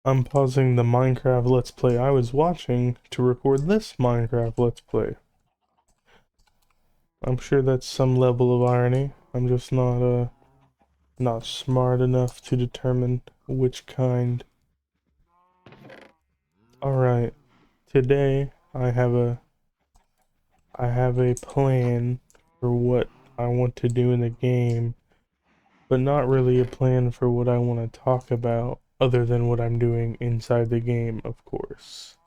I'm pausing the Minecraft Let's Play I was watching to record this Minecraft Let's Play. I'm sure that's some level of irony. I'm just not smart enough to determine which kind. Alright, today I have a plan for what I want to do in the game, but not really a plan for what I want to talk about other than what I'm doing inside the game, of course.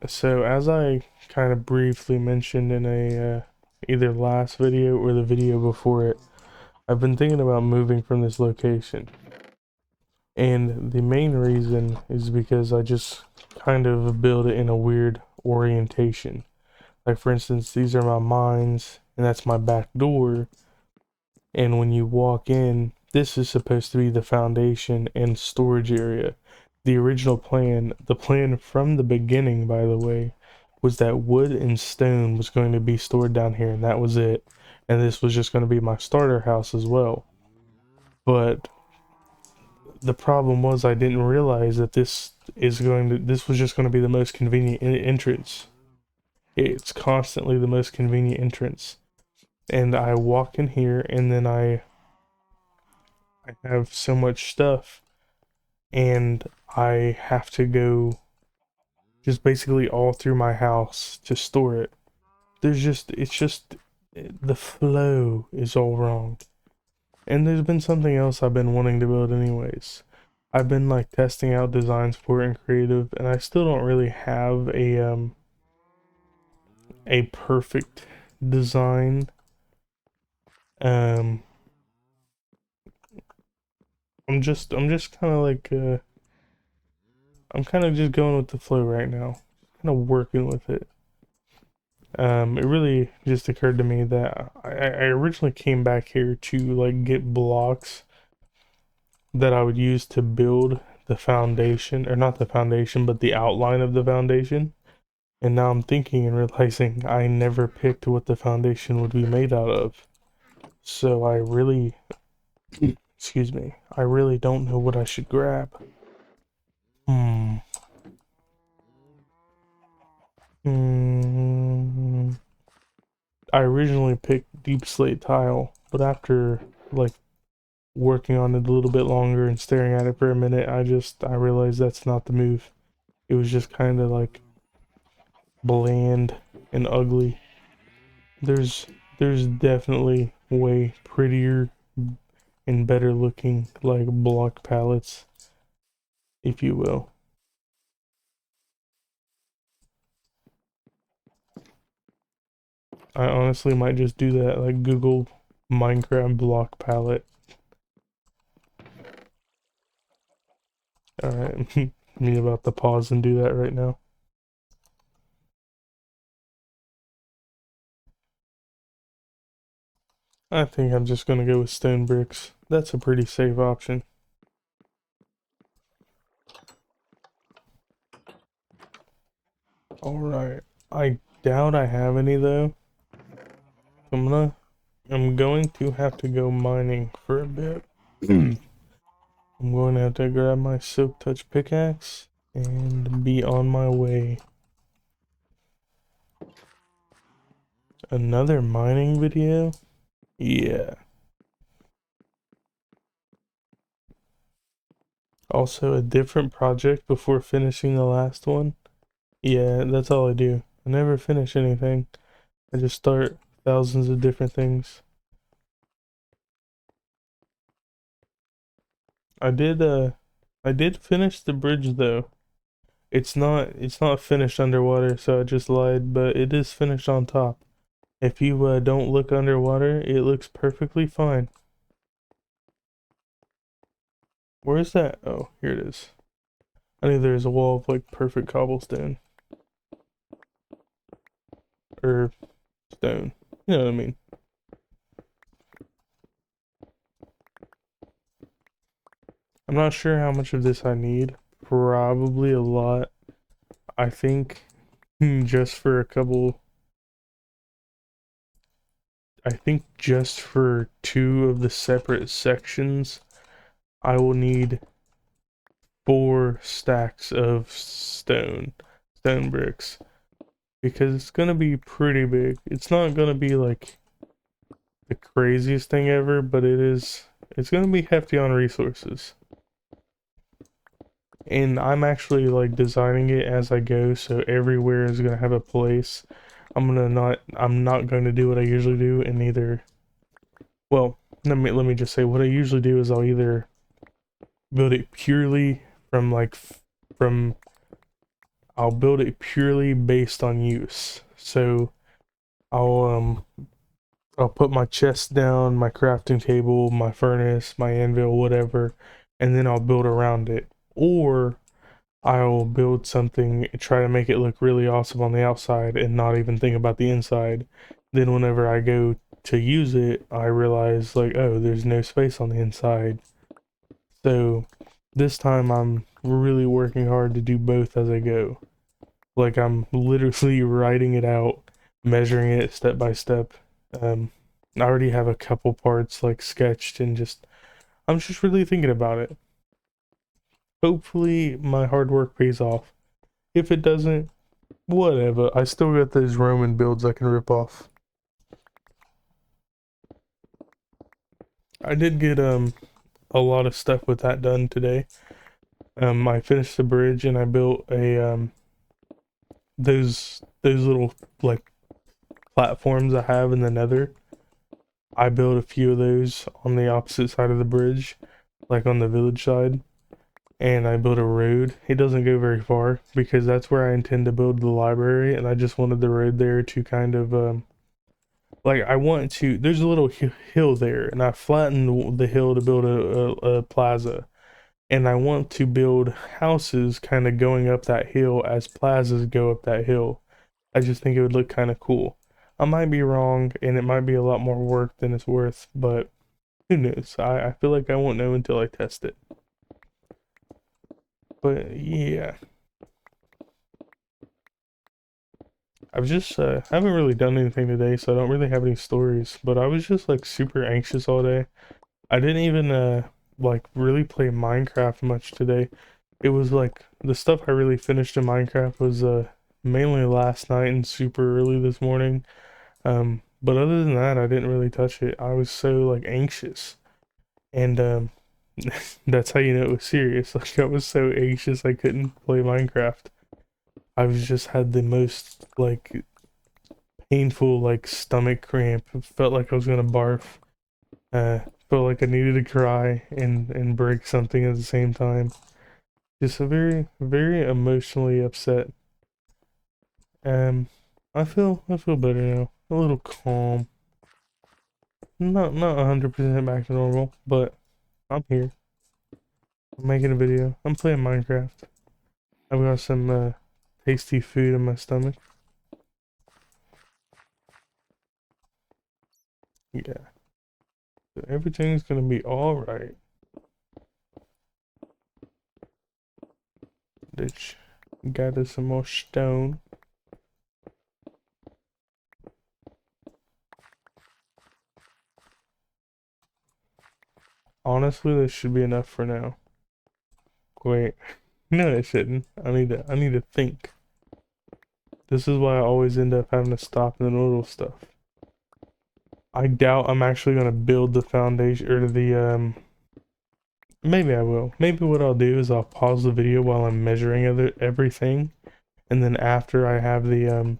So as I kind of briefly mentioned in a either last video or the video before it, I've been thinking about moving from this location. And the main reason is because I just kind of build it in a weird orientation. Like for instance, these are my mines and that's my back door. And when you walk in, this is supposed to be the foundation and storage area. The original plan, the plan from the beginning, by the way, was that wood and stone was going to be stored down here, and that was it. And this was just going to be my starter house as well. But the problem was I didn't realize that this was just going to be the most convenient entrance. It's constantly the most convenient entrance. And I walk in here, and then I have so much stuff and I have to go just basically all through my house to store it. It's just, the flow is all wrong. And there's been something else I've been wanting to build anyways. I've been like testing out designs for it in creative, and I still don't really have a perfect design. Um, I'm just kind of like I'm kind of just going with the flow right now, kind of working with it. It really just occurred to me that I originally came back here to like get blocks that I would use to build the foundation, or not the foundation, but the outline of the foundation. And now I'm thinking and realizing I never picked what the foundation would be made out of. So I really, excuse me, I really don't know what I should grab. Hmm. Hmm. I originally picked deep slate tile, but after like working on it a little bit longer and staring at it for a minute, I realized that's not the move. It was just kind of like bland and ugly. There's there's definitely way prettier and better looking like block palettes, if you will. I honestly might just do that, like Google Minecraft block palette. Alright, me about to pause and do that right now. I think I'm just gonna go with stone bricks. That's a pretty safe option. Alright. I doubt I have any though. I'm going to have to go mining for a bit. I'm going to have to grab my silk touch pickaxe and be on my way. Another mining video? Yeah. Also a different project before finishing the last one. Yeah, that's all I do. I never finish anything. I just start thousands of different things. I did I did finish the bridge though. It's not finished underwater, so I just lied, but it is finished on top. If you don't look underwater, it looks perfectly fine. Where is that? Oh, here it is. I knew there was a wall of like perfect cobblestone or stone. You know what I mean? I'm not sure how much of this I need. Probably a lot. I think just for a couple. I think just for two of the separate sections, I will need 4 stacks of stone bricks, because it's gonna be pretty big. It's not gonna be like the craziest thing ever, but it's gonna be hefty on resources. And I'm actually like designing it as I go, so everywhere is gonna have a place. I'm not going to do what I usually do and either, well, let me just say what I usually do is I'll either build it purely from from I'll build it purely based on use. So I'll I'll put my chest down, my crafting table, my furnace, my anvil, whatever, and then I'll build around it. Or I'll build something, try to make it look really awesome on the outside and not even think about the inside. Then whenever I go to use it, I realize like, oh, there's no space on the inside. So this time I'm really working hard to do both as I go. Like I'm literally writing it out, measuring it step by step. I already have a couple parts like sketched and I'm just really thinking about it. Hopefully my hard work pays off. If it doesn't, whatever. I still got those Roman builds I can rip off. I did get a lot of stuff with that done today. I finished the bridge and I built a those little like platforms I have in the Nether. I built a few of those on the opposite side of the bridge, like on the village side. And I built a road. It doesn't go very far because that's where I intend to build the library, and I just wanted the road there to kind of like I want to. There's a little hill there, and I flattened the hill to build a plaza, and I want to build houses kind of going up that hill as plazas go up that hill. I just think it would look kind of cool. I might be wrong, and it might be a lot more work than it's worth, but who knows? I feel like I won't know until I test it. But yeah. I've just haven't really done anything today, so I don't really have any stories. But I was just like super anxious all day. I didn't even like really play Minecraft much today. It was like the stuff I really finished in Minecraft was mainly last night and super early this morning. But other than that, I didn't really touch it. I was so like anxious, and that's how you know it was serious. Like I was so anxious I couldn't play Minecraft. I was just had the most like painful like stomach cramp. It felt like I was gonna barf. Uh, felt like I needed to cry and break something at the same time. Just a very emotionally upset. Um, I feel better now. A little calm. Not 100% back to normal, but I'm here. I'm making a video. I'm playing Minecraft. I've got some tasty food in my stomach. Yeah, so everything's gonna be all right. Let's gather some more stone. Honestly, this should be enough for now. Wait, no, it shouldn't. I need to think. This is why I always end up having to stop in the middle of stuff. I doubt I'm actually gonna build the foundation or maybe I will. Maybe what I'll do is I'll pause the video while I'm measuring everything, and then after I have the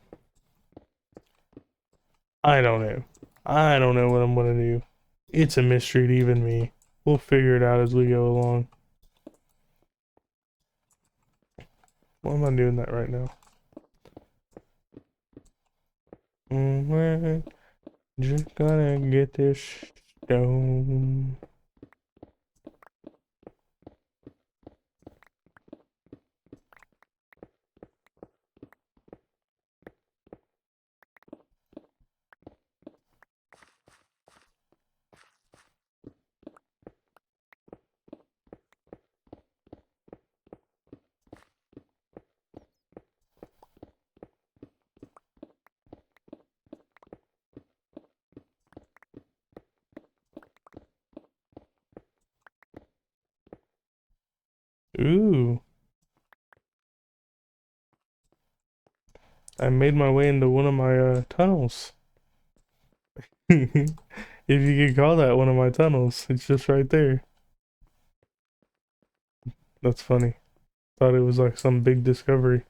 I don't know. I don't know what I'm gonna do. It's a mystery to even me. We'll figure it out as we go along. Why am I doing that right now? Just gonna get this stone. Ooh. I made my way into one of my tunnels. If you could call that one of my tunnels. It's just right there. That's funny. Thought it was like some big discovery.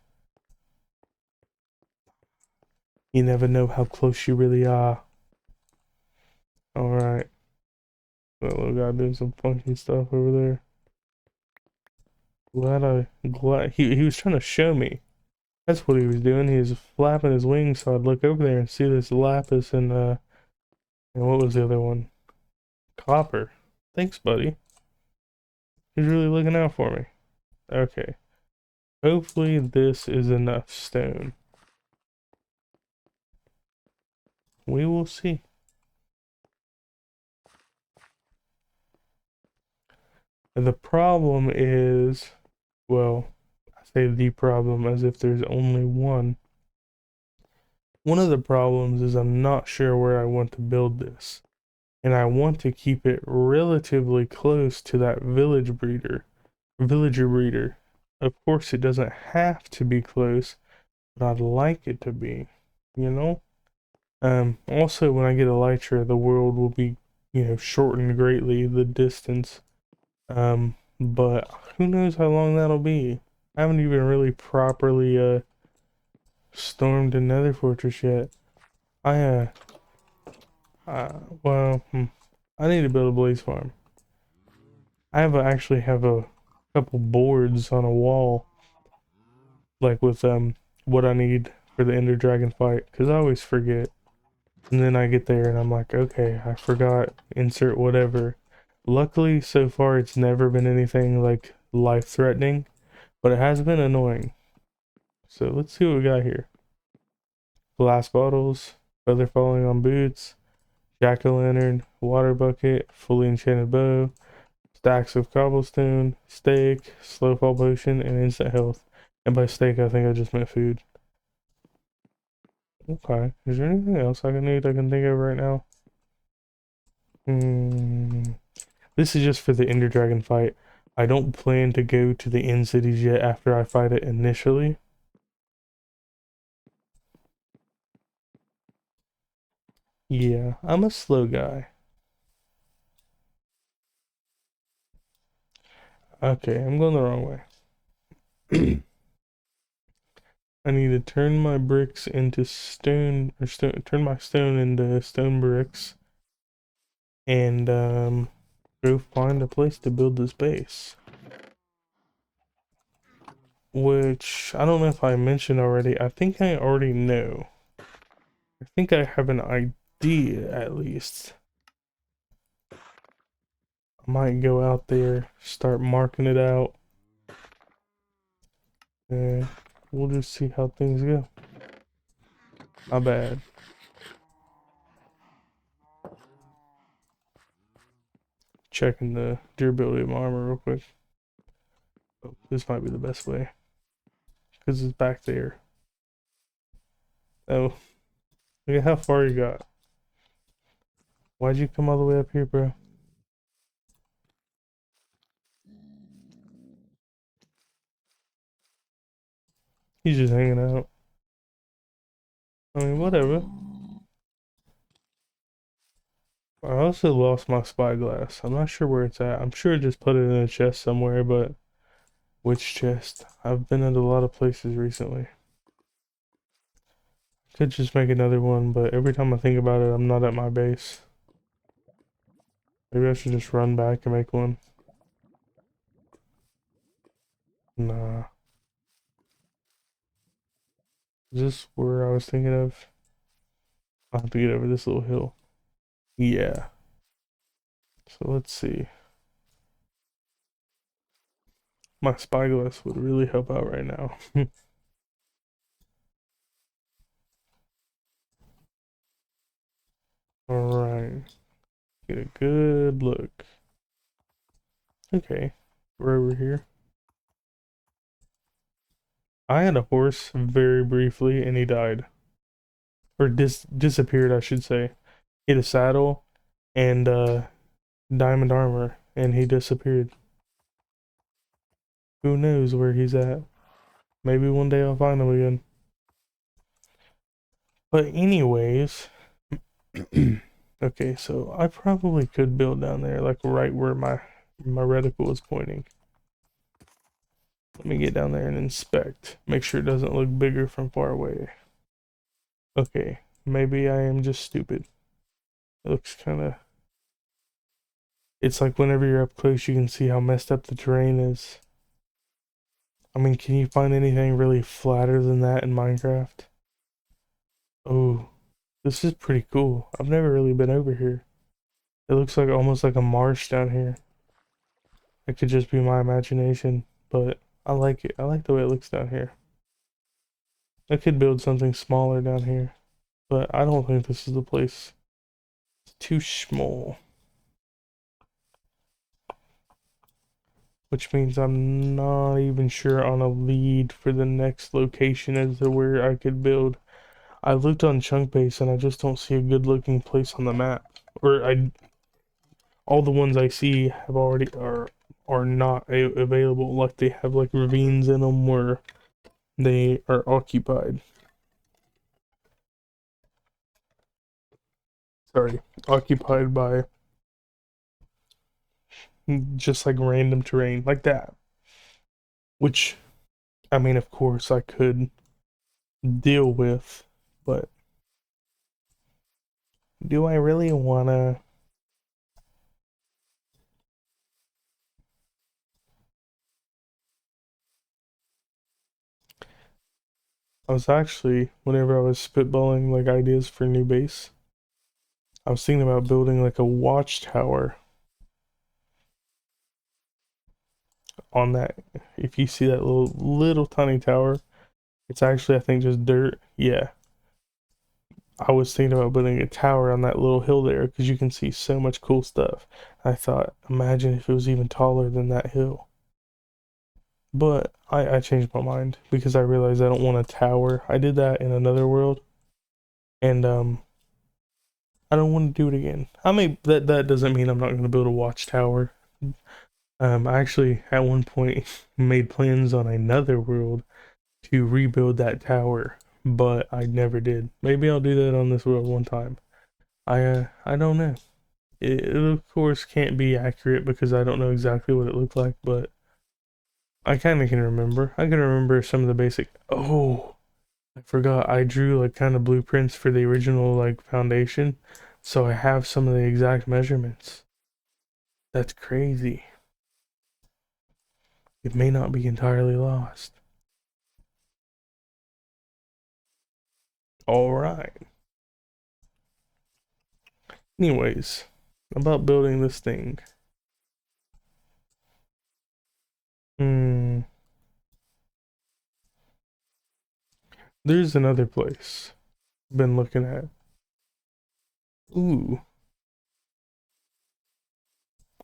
You never know how close you really are. Alright. That little guy doing some funky stuff over there. Glad he was trying to show me. That's what he was doing. He was flapping his wings so I'd look over there and see this lapis and what was the other one? Copper. Thanks, buddy. He's really looking out for me. Okay. Hopefully this is enough stone. We will see. And the problem is, well, I say the problem as if there's only one. One of the problems is I'm not sure where I want to build this. And I want to keep it relatively close to that villager breeder. Of course, it doesn't have to be close, but I'd like it to be, you know? Also, when I get Elytra, the world will be, shortened greatly, the distance. But who knows how long that'll be. I haven't even really properly, stormed a nether fortress yet. I, well, I need to build a blaze farm. Actually have a couple boards on a wall, like with, what I need for the Ender Dragon fight, because I always forget. And then I get there and I'm like, okay, I forgot, insert whatever. Luckily, so far, it's never been anything like life-threatening, but it has been annoying. So let's see what we got here. Glass bottles, feather falling on boots, jack-o'-lantern, water bucket, fully enchanted bow, stacks of cobblestone, steak, slow fall potion, and instant health. And by steak, I think I just meant food. Okay, is there anything else I can think of right now? This is just for the Ender Dragon fight. I don't plan to go to the end cities yet after I fight it initially. Yeah, I'm a slow guy. Okay, I'm going the wrong way. I need to turn my bricks into stone, or turn my stone into stone bricks, and go find a place to build this base. Which, I don't know if I mentioned already, I think I already know. I think I have an idea, at least. I might go out there, start marking it out, and we'll just see how things go. Not bad. Checking the durability of my armor real quick. Oh, this might be the best way. Because it's back there. Oh, look at how far you got. Why'd you come all the way up here, bro? He's just hanging out. I mean, whatever. I also lost my spyglass. I'm not sure where it's at. I'm sure I just put it in a chest somewhere, but which chest? I've been at a lot of places recently. Could just make another one, but every time I think about it, I'm not at my base. Maybe I should just run back and make one. Nah. Is this where I was thinking of? I'll have to get over this little hill. Yeah. So let's see. My spyglass would really help out right now. Alright. Get a good look. Okay. We're over here. I had a horse very briefly and he died. Or disappeared, I should say. He had a saddle and diamond armor and he disappeared. Who knows where he's at? Maybe one day I'll find him again. But anyways, okay, so I probably could build down there, like right where my reticle is pointing. Let me get down there and inspect. Make sure it doesn't look bigger from far away. Okay, maybe I am just stupid. It looks kind of... It's like whenever you're up close, you can see how messed up the terrain is. I mean, can you find anything really flatter than that in Minecraft? Oh, this is pretty cool. I've never really been over here. It looks like almost like a marsh down here. It could just be my imagination, but I like it. I like the way it looks down here. I could build something smaller down here, but I don't think this is the place. It's too small. Which means I'm not even sure on a lead for the next location as to where I could build. I looked on Chunkbase and I just don't see a good looking place on the map. All the ones I see have already are not available. Like they have like ravines in them where they are occupied. Sorry, occupied by just like random terrain like that. Which, I mean, of course I could deal with, but do I really wanna? I was actually, whenever I was spitballing like ideas for new base, I was thinking about building like a watchtower on that. If you see that little tiny tower, it's actually I think just dirt. Yeah. I was thinking about building a tower on that little hill there because you can see so much cool stuff. I thought, imagine if it was even taller than that hill. But I changed my mind because I realized I don't want a tower. I did that in another world, and I don't want to do it again. I mean, that doesn't mean I'm not going to build a watchtower. I actually at one point made plans on another world to rebuild that tower, but I never did. Maybe I'll do that on this world one time. I don't know. It of course can't be accurate because I don't know exactly what it looked like, but I kind of can remember. I can remember some of the basic. Oh, I forgot. I drew like kind of blueprints for the original like foundation, so I have some of the exact measurements. That's crazy. It may not be entirely lost. All right. Anyways, about building this thing. Hmm. There's another place I've been looking at. Ooh.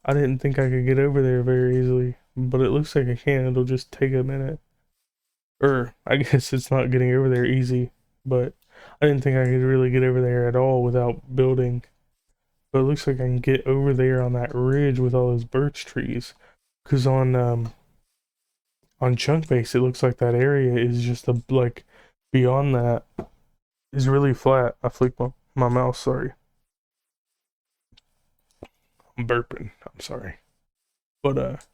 I didn't think I could get over there very easily, but it looks like I can. It'll just take a minute. Or, I guess it's not getting over there easy, but I didn't think I could really get over there at all without building. But it looks like I can get over there on that ridge with all those birch trees. Cause on Chunk Base, it looks like that area is just like beyond that is really flat. I flicked my mouse, sorry. I'm burping. I'm sorry. But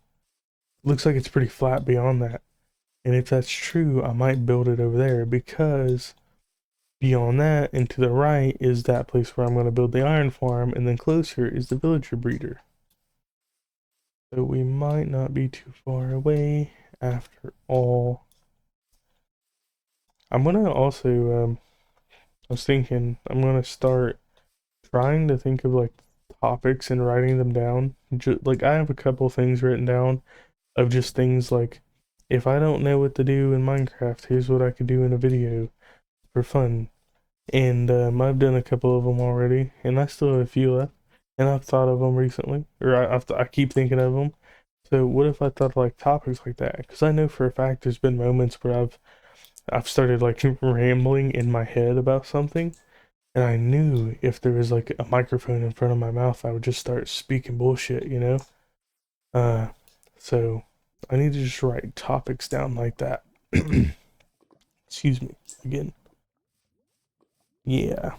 looks like it's pretty flat beyond that. And if that's true, I might build it over there because beyond that and to the right is that place where I'm going to build the iron farm, and then closer is the villager breeder. So we might not be too far away after all. I'm going to also, I was thinking, I'm going to start trying to think of like topics and writing them down. Like I have a couple things written down of just things like, if I don't know what to do in Minecraft, here's what I could do in a video for fun. And I've done a couple of them already, and I still have a few left. And I've thought of them recently, or I keep thinking of them. So what if I thought of, like topics like that? Because I know for a fact there's been moments where I've started like rambling in my head about something, and I knew if there was like a microphone in front of my mouth, I would just start speaking bullshit, you know? Uh, so I need to just write topics down like that. Excuse me, again. Yeah.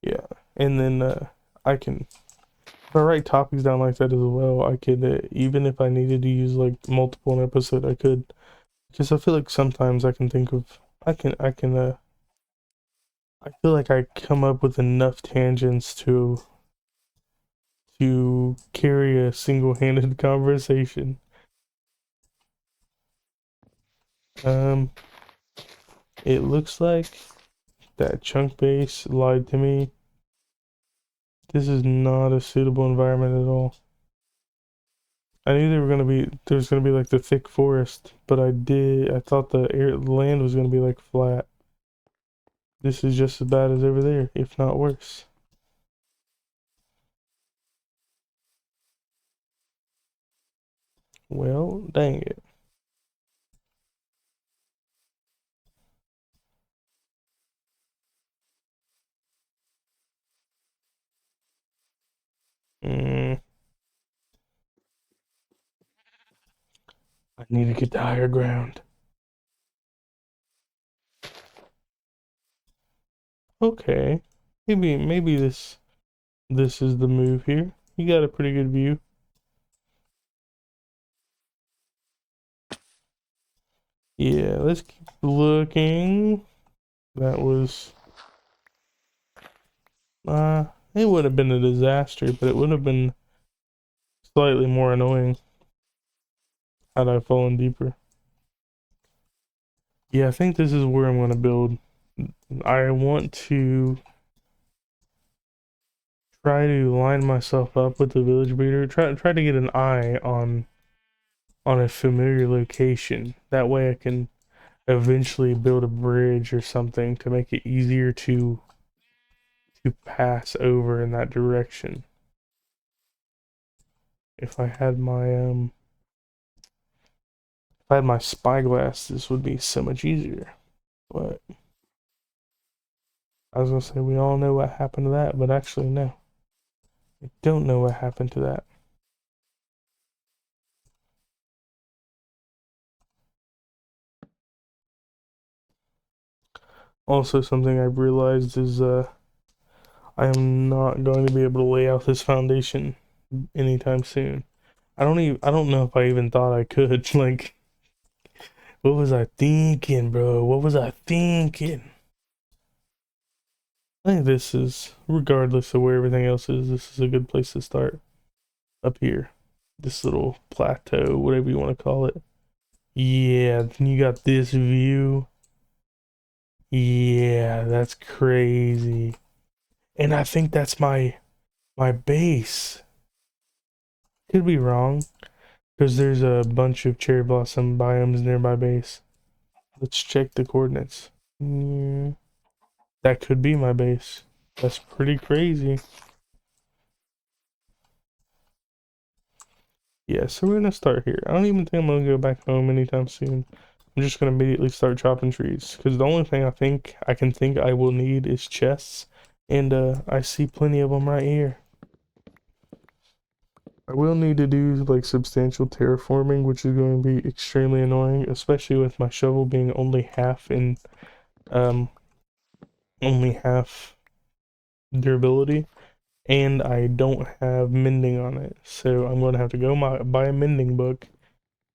Yeah. And then I can, if I write topics down like that as well, I could, even if I needed to use like multiple in episode, I could. Because I feel like sometimes I can think of, I feel like I come up with enough tangents to carry a single-handed conversation. Um, it looks like that chunk base lied to me. This is not a suitable environment at all. I knew there was gonna be like the thick forest, but I thought the land was gonna be like flat. This is just as bad as over there, if not worse. Well, dang it. Mm, I need to get to higher ground. Okay. Maybe this is the move here. You got a pretty good view. Yeah, let's keep looking. That was it would have been a disaster, but it would have been slightly more annoying had I fallen deeper. Yeah, I think this is where I'm gonna build. I want to try to line myself up with the village breeder. Try to get an eye on a familiar location. That way I can eventually build a bridge or something to make it easier to pass over in that direction. If I had my if I had my spyglass, this would be so much easier. But I was gonna say we all know what happened to that, but actually no. I don't know what happened to that. Also, something I've realized is I am not going to be able to lay out this foundation anytime soon. I don't know if I even thought I could. Like, what was I thinking, bro? What was I thinking? I think this is, regardless of where everything else is, this is a good place to start. Up here. This little plateau, whatever you want to call it. Yeah, then you got this view. Yeah, that's crazy. And I think that's my base. Could be wrong, because there's a bunch of cherry blossom biomes near my base. Let's check the coordinates. Yeah, that could be my base. That's pretty crazy. Yeah, so we're gonna start here. I don't even think I'm gonna go back home anytime soon. I'm just gonna immediately start chopping trees, because the only thing I can think I will need is chests, and I see plenty of them right here. I will need to do like substantial terraforming, which is going to be extremely annoying, especially with my shovel being um only half durability, and I don't have mending on it. So I'm going to have to go buy a mending book,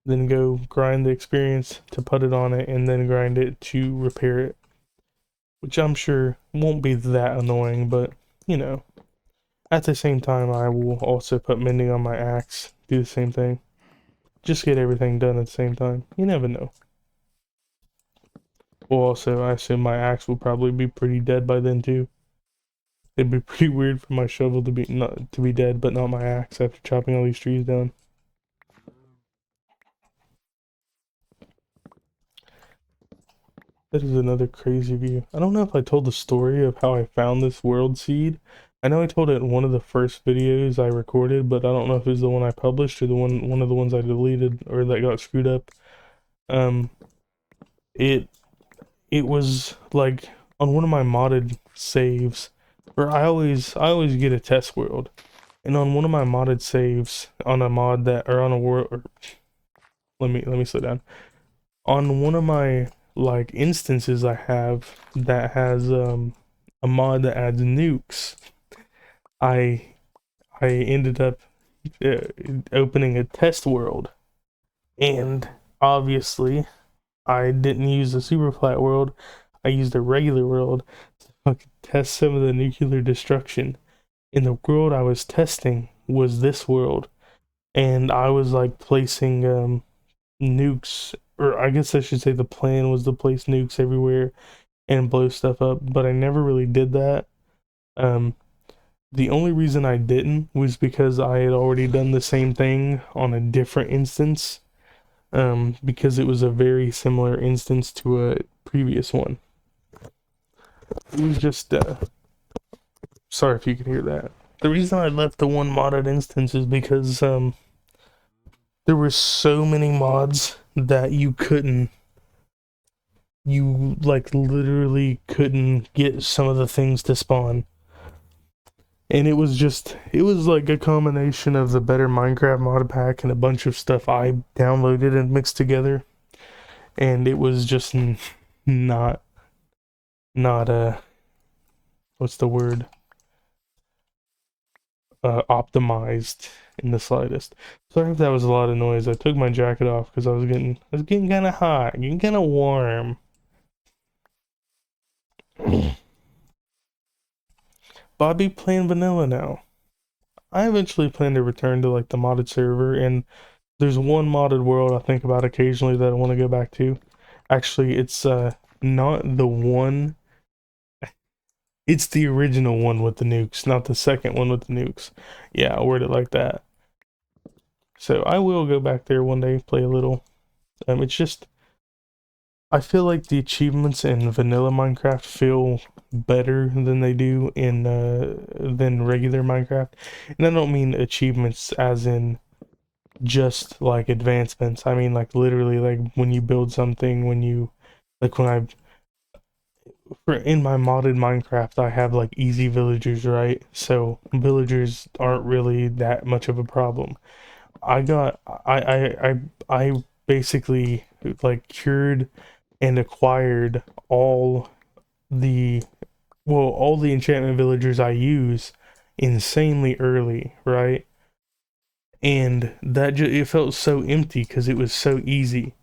then go grind the experience to put it on it, and then grind it to repair it. Which I'm sure won't be that annoying, but you know, at the same time, I will also put mending on my axe, do the same thing. Just get everything done at the same time. You never know. Well, also, I assume my axe will probably be pretty dead by then too. It'd be pretty weird for my shovel to be dead, but not my axe after chopping all these trees down. That is another crazy view. I don't know if I told the story of how I found this world seed. I know I told it in one of the first videos I recorded, but I don't know if it was the one I published or the one of the ones I deleted or that got screwed up. Um, it it was like on one of my modded saves. or I always get a test world. And on one of my modded saves, on a mod that, or on a world, or, let me slow down. On one of my, like, instances I have that has, a mod that adds nukes, I, I ended up uh, opening a test world. And obviously, I didn't use the super flat world, I used a regular world to fucking test some of the nuclear destruction. And the world I was testing was this world. And I was like placing nukes, or I guess I should say the plan was to place nukes everywhere and blow stuff up, but I never really did that. Um, the only reason I didn't was because I had already done the same thing on a different instance, because it was a very similar instance to a previous one. It was just, sorry if you could hear that. The reason I left the one modded instance is because, there were so many mods that you like literally couldn't get some of the things to spawn. And it was like a combination of the Better Minecraft mod pack and a bunch of stuff I downloaded and mixed together. And it was just not, what's the word? Optimized in the slightest. Sorry if that was a lot of noise. I took my jacket off because I was getting kind of hot, getting kind of warm. Bobby playing vanilla now. I eventually plan to return to like the modded server, and there's one modded world I think about occasionally that I want to go back to. Actually, it's not the one. It's the original one with the nukes, not the second one with the nukes. Yeah, I word it like that. So I will go back there one day, play a little. It's just I feel like the achievements in vanilla Minecraft feel better than they do in than regular Minecraft. And I don't mean achievements as in just like advancements. I mean like literally like when you build something, when you like when I in my modded Minecraft I have like easy villagers, right? So villagers aren't really that much of a problem. I got I basically like cured and acquired all the all the enchantment villagers I use insanely early, right? And it felt so empty because it was so easy.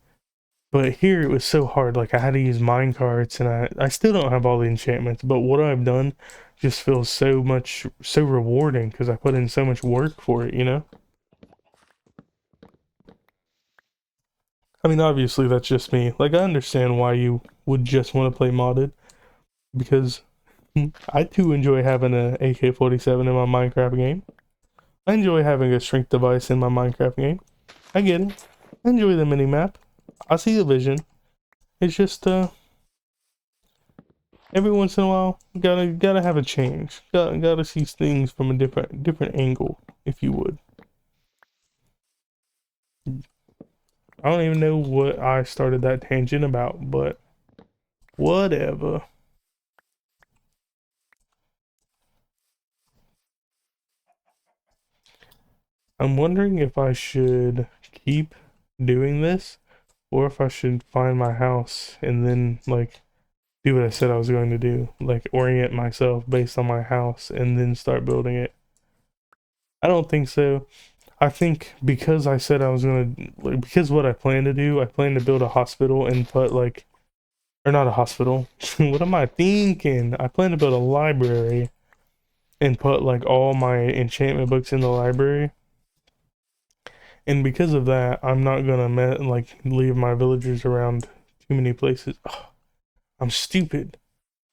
But here it was so hard. Like I had to use mine carts, and I still don't have all the enchantments. But what I've done just feels so rewarding because I put in so much work for it. You know. I mean, obviously that's just me. Like I understand why you would just want to play modded because I too enjoy having a AK-47 in my Minecraft game. I enjoy having a strength device in my Minecraft game. I get it. I enjoy the mini map. I see the vision. It's just every once in a while gotta have a change. Gotta see things from a different angle, if you would. I don't even know what I started that tangent about, but whatever. I'm wondering if I should keep doing this or if I should find my house and then like do what I said I was going to do, like orient myself based on my house and then start building it. I don't think so. I think because I said I was gonna, like, because what I plan to do, I plan to build a hospital and put like, or not a hospital. What am I thinking? I plan to build a library and put like all my enchantment books in the library. And because of that, I'm not gonna like leave my villagers around too many places. Ugh, I'm stupid.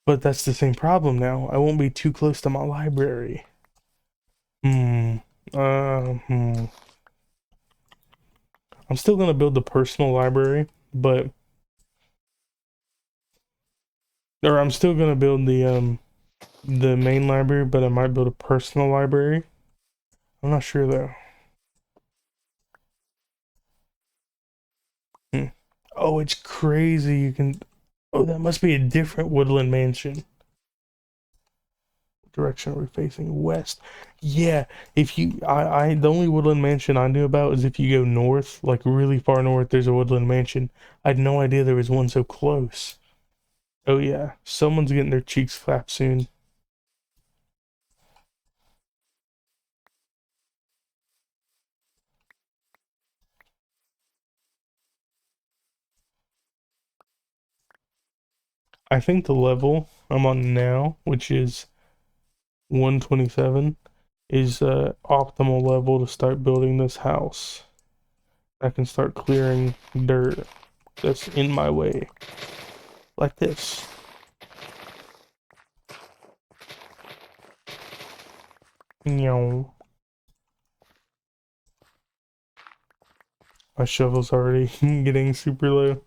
But that's the same problem now. I won't be too close to my library. Hmm. Hmm. I'm still gonna build the personal library, but or I'm still gonna build the main library, but I might build a personal library. I'm not sure though. Hmm. Oh, it's crazy. You can. Oh, that must be a different woodland mansion. direction are we facing? West. Yeah, if you, the only woodland mansion I knew about is if you go north, like really far north, there's a woodland mansion. I had no idea there was one so close. Oh yeah, someone's getting their cheeks clapped soon. I think the level I'm on now, which is 127, is optimal level to start building this house. I can start clearing dirt that's in my way. Like this. Meow. My shovel's already getting super low.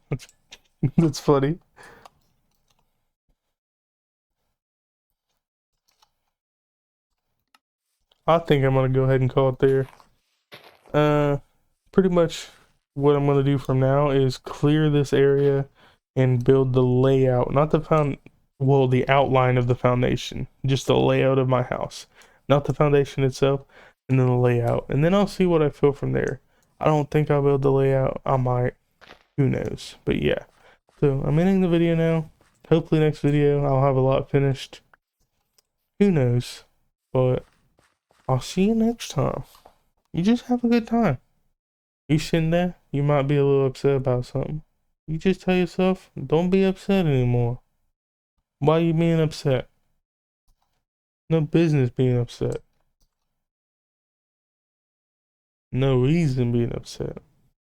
That's funny. I think I'm gonna go ahead and call it there. Pretty much what I'm gonna do from now is clear this area and build the layout, not the well, the outline of the foundation, just the layout of my house, not the foundation itself, and then the layout, and then I'll see what I feel from there. I don't think I'll build the layout. I might. Who knows? But yeah. So I'm ending the video now. Hopefully next video I'll have a lot finished. Who knows? But I'll see you next time. You just have a good time. You sitting there, you might be a little upset about something. You just tell yourself, don't be upset anymore. Why are you being upset? No business being upset. No reason being upset.